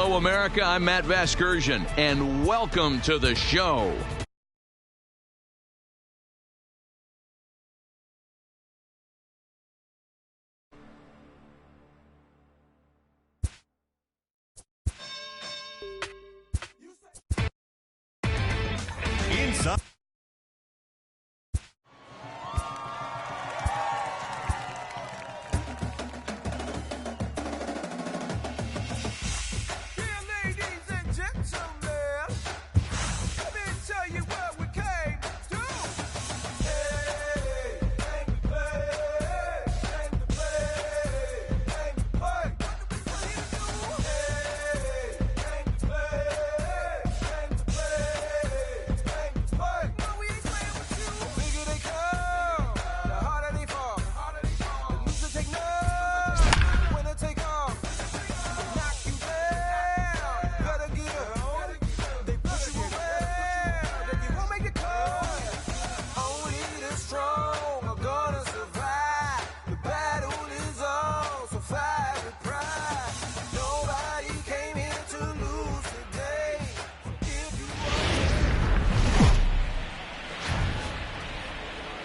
Hello, America. I'm Matt Vasgersian, and welcome to the show. Inside.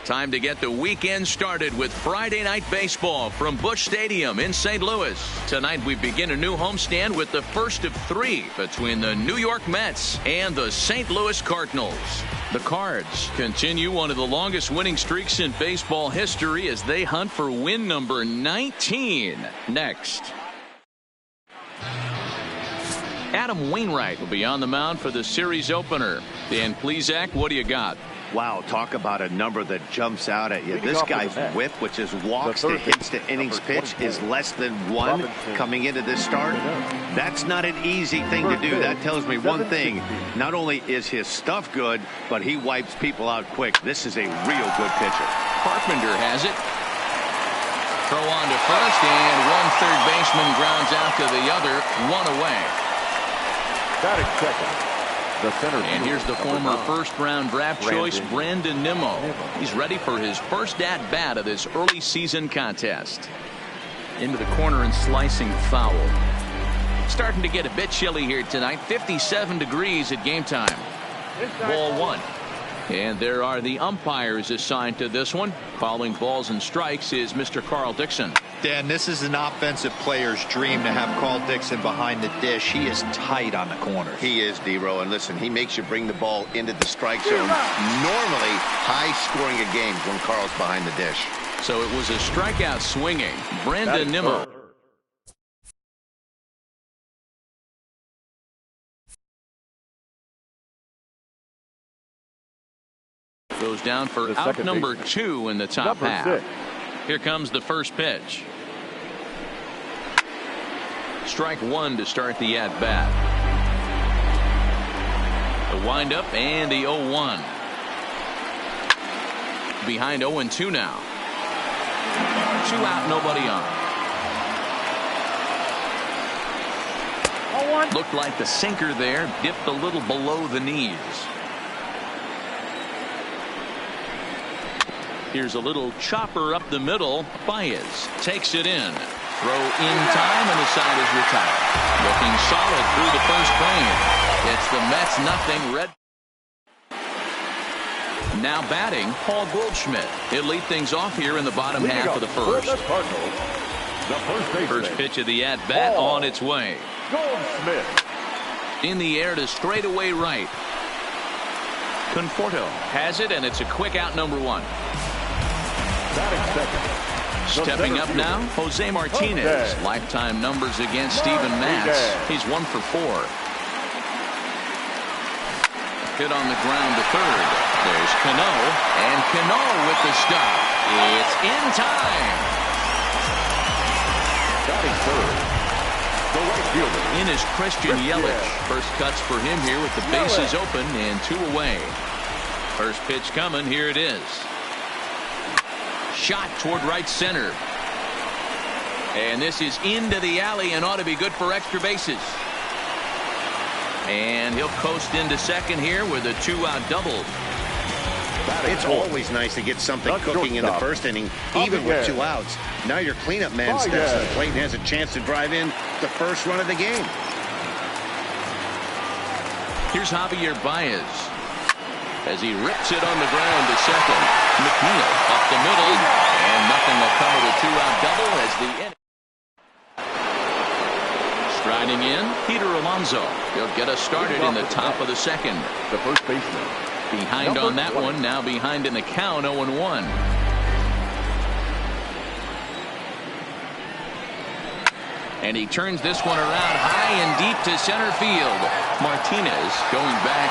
Time to get the weekend started with Friday Night Baseball from Busch Stadium in St. Louis. Tonight we begin a new homestand with the first of three between the New York Mets and the St. Louis Cardinals. The Cards continue one of the longest winning streaks in baseball history as they hunt for win number 19 next. Adam Wainwright will be on the mound for the series opener. Dan Plesac, what do you got? Wow, talk about a number that jumps out at you. This guy's whip, which is walks to hits to innings pitch, is less than one coming into this start. That's not an easy thing to do. That tells me one thing. Not only is his stuff good, but he wipes people out quick. This is a real good pitcher. Carpenter has it. Throw on to first, and one third baseman grounds out to the other, one away. Batting second. And here's the former first-round draft choice, Brandon Nimmo. He's ready for his first at-bat of this early season contest. Into the corner and slicing foul. Starting to get a bit chilly here tonight. 57 degrees at game time. Ball one. And there are the umpires assigned to this one. Calling balls and strikes is Mr. Carl Dixon. Dan, this is an offensive player's dream to have Carl Dixon behind the dish. He is tight on the corners. He is, D-Row, and listen, he makes you bring the ball into the strike zone. Normally, high scoring of games when Carl's behind the dish. So it was a strikeout swinging. Brandon Nimmo. Goes down for out number 2 in the top half. Here comes the first pitch. Strike one to start the at-bat. The windup and the 0-1. Behind 0-2 now. 2 out, nobody on. Looked like the sinker there dipped a little below the knees. Here's a little chopper up the middle. Baez takes it in. Throw in time, and the side is retired. Looking solid through the first frame. It's the Mets nothing. Red. Now batting, Paul Goldschmidt. He'll lead things off here in the bottom half of the first. First pitch of the at-bat on its way. Goldschmidt. In the air to straightaway right. Conforto has it, and it's a quick out, number 1. Stepping up now, Jose Martinez. Lifetime numbers against Steven Matz. He's 1 for 4. Hit on the ground to third. There's Cano, and Cano with the stop. It's in time. Batting third. The right fielder. In is Christian Yelich. First cuts for him here with the bases open and 2 away. First pitch coming. Here it is. Shot toward right center. And this is into the alley and ought to be good for extra bases. And he'll coast into second here with a 2-out double. It's always nice to get something cooking in the first inning, even with 2 outs. Now your cleanup man steps to the plate and has a chance to drive in the first run of the game. Here's Javier Baez as he rips it on the ground to second. McNeil up the middle, and nothing will come of the two-out double as the inning. Striding in, Peter Alonso. He'll get us started in the top of the second. The first baseman. Behind on that one, now behind in the count, 0-1. And he turns this one around high and deep to center field. Martinez going back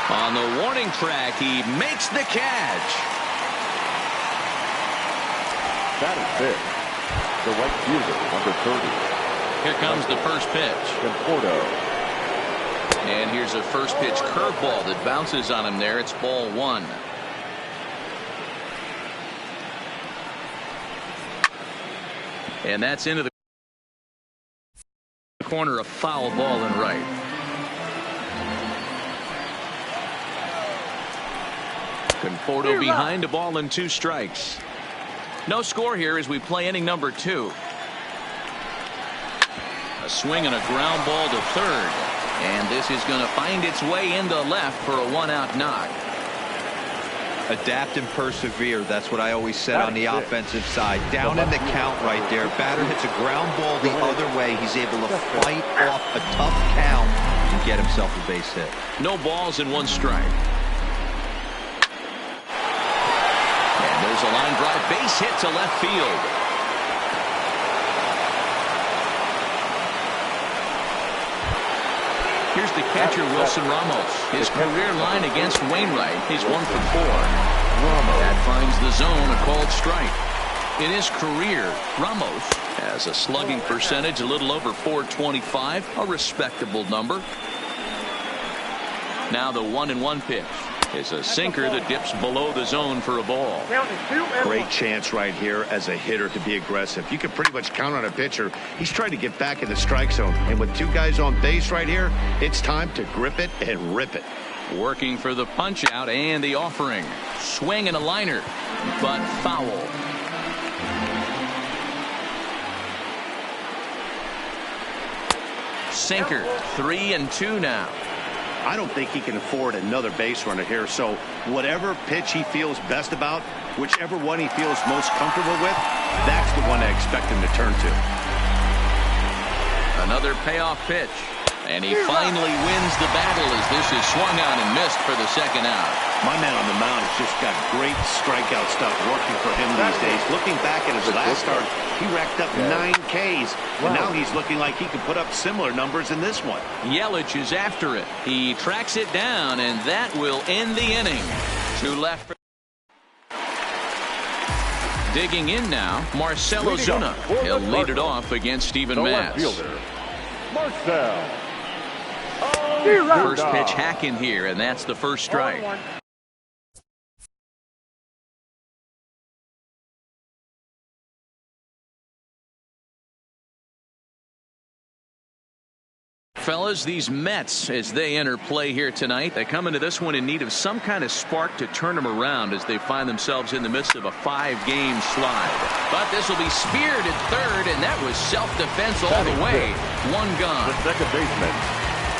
on the warning track. He makes the catch. That is it. The right fielder, number 30. Here comes the first pitch. Conforto. And here's a first pitch curveball that bounces on him there. It's ball one. And that's into the corner, a foul ball and right. Conforto behind, a ball and 2 strikes. No score here as we play inning number 2. A swing and a ground ball to third. And this is going to find its way into left for a 1-out knock. Adapt and persevere. That's what I always said on the offensive side. Down in the count right there. Batter hits a ground ball the other way. He's able to fight off a tough count and get himself a base hit. No balls and 1 strike. And there's a line drive base hit to left field. Here's the catcher, Wilson Ramos. His career line against Wainwright is 1 for 4. That finds the zone, a called strike. In his career, Ramos has a slugging percentage a little over .425, a respectable number. Now the 1-1 pitch is a sinker that dips below the zone for a ball. Great chance right here as a hitter to be aggressive. You can pretty much count on a pitcher. He's trying to get back in the strike zone. And with 2 guys on base right here, it's time to grip it and rip it. Working for the punch out and the offering. Swing and a liner, but foul. Sinker, 3-2 now. I don't think he can afford another base runner here, so whatever pitch he feels best about, whichever one he feels most comfortable with, that's the one I expect him to turn to. Another payoff pitch, and he finally wins the battle as this is swung on and missed for the second out. My man on the mound has just got great strikeout stuff working for him these days. Looking back at his last start, he racked up 9 Ks, and now he's looking like he can put up similar numbers in this one. Yelich is after it. He tracks it down, and that will end the inning. 2 left. Digging in now, Marcell Ozuna. He'll lead it off against Steven Matz. Marcell. First pitch hack in here, and that's the first strike. Fellas, these Mets, as they enter play here tonight, they come into this one in need of some kind of spark to turn them around as they find themselves in the midst of a 5-game slide. But this will be speared at third, and that was self-defense all the way. 1 gone. The second baseman.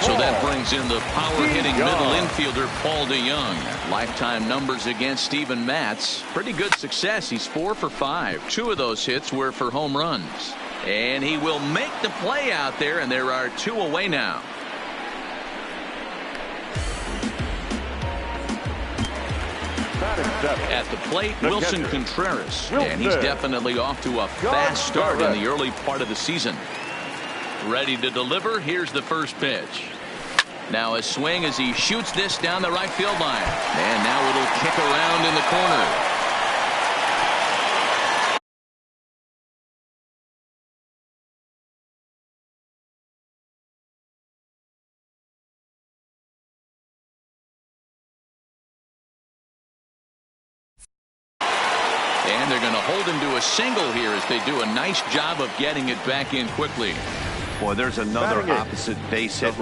So that brings in the power-hitting middle infielder, Paul DeJong. Lifetime numbers against Steven Matz. Pretty good success. He's 4 for 5. 2 of those hits were for home runs. And he will make the play out there, and there are 2 away now. At the plate, Wilson Contreras. And he's definitely off to a fast start in the early part of the season. Ready to deliver. Here's the first pitch. Now a swing as he shoots this down the right field line. And now it'll kick around in the corner. And they're going to hold him to a single here as they do a nice job of getting it back in quickly. Boy, there's another opposite base hit.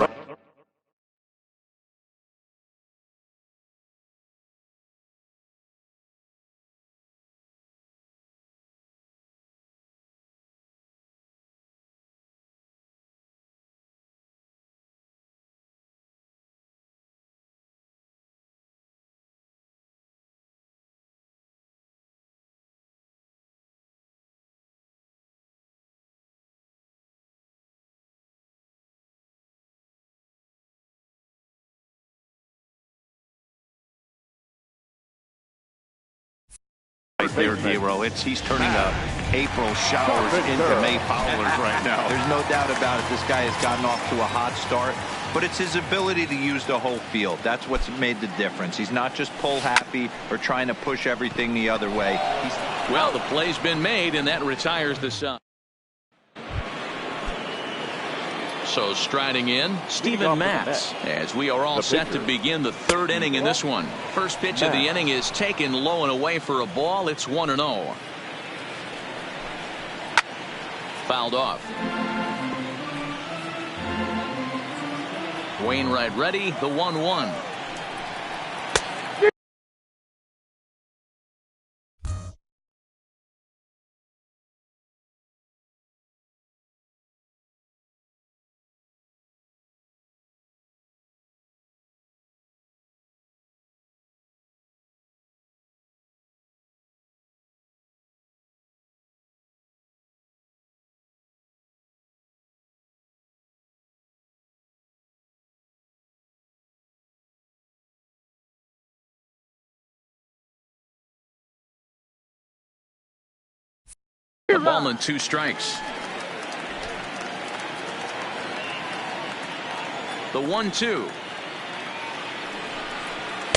right there, Dero. He's turning April showers into May powers right now. There's no doubt about it. This guy has gotten off to a hot start, but it's his ability to use the whole field. That's what's made the difference. He's not just pull happy or trying to push everything the other way. Well, the play's been made, and that retires the side. So striding in, Steven Matz, as we are all set to begin the third inning in this one. First pitch of the inning is taken low and away for a ball. It's 1-0. Fouled off. Wainwright ready, the 1-1. A ball and 2 strikes. The 1-2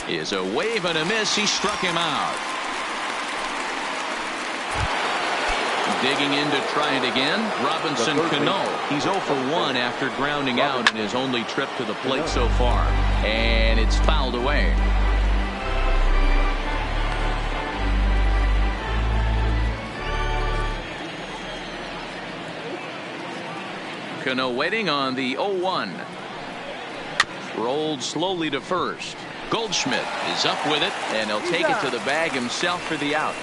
is a wave and a miss. He struck him out. Digging in to try it again, Robinson Cano. He's 0 for 1 after grounding out in his only trip to the plate so far. And it's fouled away. Cano waiting on the 0-1. Rolled slowly to first. Goldschmidt is up with it, and he'll take it to the bag himself for the out.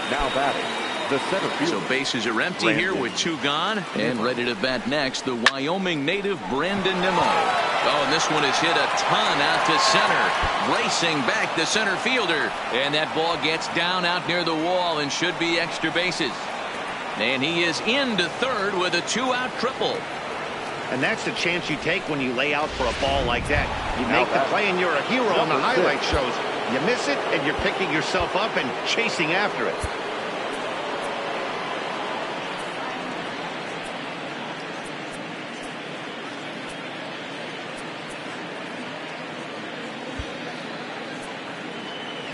Now batting, the center fielder. So bases are empty here with 2 gone, and ready to bat next, the Wyoming native Brandon Nimmo. Oh, and this one is hit a ton out to center. Racing back the center fielder, and that ball gets down out near the wall and should be extra bases. And he is into third with a 2-out triple. And that's the chance you take when you lay out for a ball like that. You make the play and you're a hero on the highlight shows. You miss it and you're picking yourself up and chasing after it.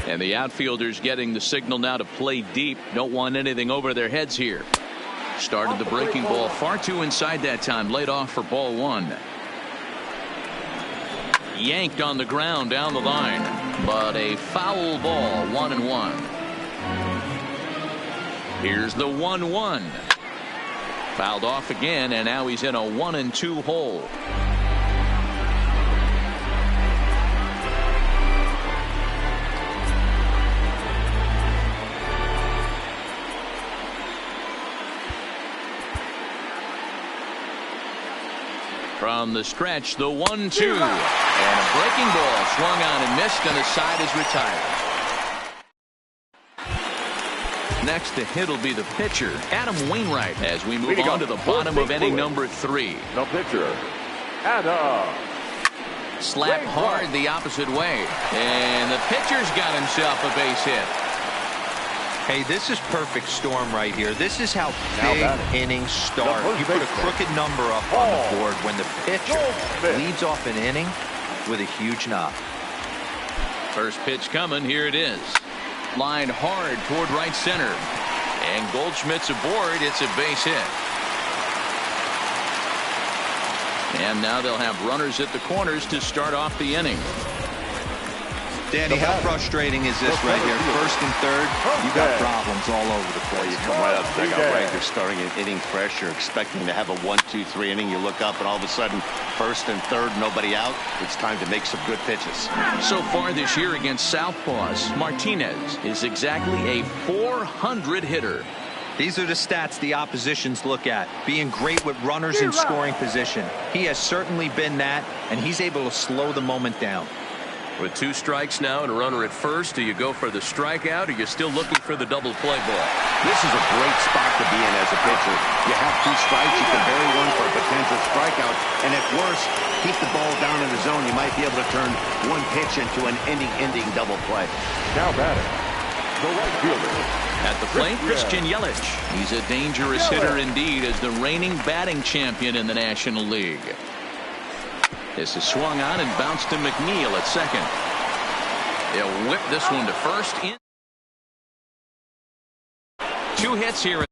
And the outfielders getting the signal now to play deep. Don't want anything over their heads here. Started the breaking ball far too inside that time. Laid off for ball 1. Yanked on the ground down the line. But a foul ball. 1-1. Here's the 1-1. Fouled off again, and now he's in a 1-2 hole. From the stretch, the 1-2. And a breaking ball swung on and missed, and the side is retired. Next to hit will be the pitcher, Adam Wainwright, as we move on to the bottom of inning number 3. The pitcher, Adam. Slap hard the opposite way. And the pitcher's got himself a base hit. Hey, this is perfect storm right here. This is how big innings start. You put a crooked number up on the board when the pitcher leads off an inning with a huge knock. First pitch coming. Here it is. Line hard toward right center. And Goldschmidt's aboard. It's a base hit. And now they'll have runners at the corners to start off the inning. Danny, how frustrating is this right here? First and third, you got problems all over the place. You come right up, they got right. They're starting an inning fresh. You're expecting to have a 1-2-3 inning. You look up, and all of a sudden, first and third, nobody out. It's time to make some good pitches. So far this year against Southpaws, Martinez is exactly a .400 hitter. These are the stats the oppositions look at. Being great with runners in scoring position. He has certainly been that, and he's able to slow the moment down. With 2 strikes now and a runner at first, do you go for the strikeout, or are you still looking for the double play ball? This is a great spot to be in as a pitcher. You have 2 strikes, you can bury one for a potential strikeout, and at worst, keep the ball down in the zone. You might be able to turn one pitch into an inning-ending double play. Now batting, The right fielder. At the plate, Christian Yelich. He's a dangerous hitter indeed as the reigning batting champion in the National League. This is swung on and bounced to McNeil at second. They'll whip this one to first. 2 hits here.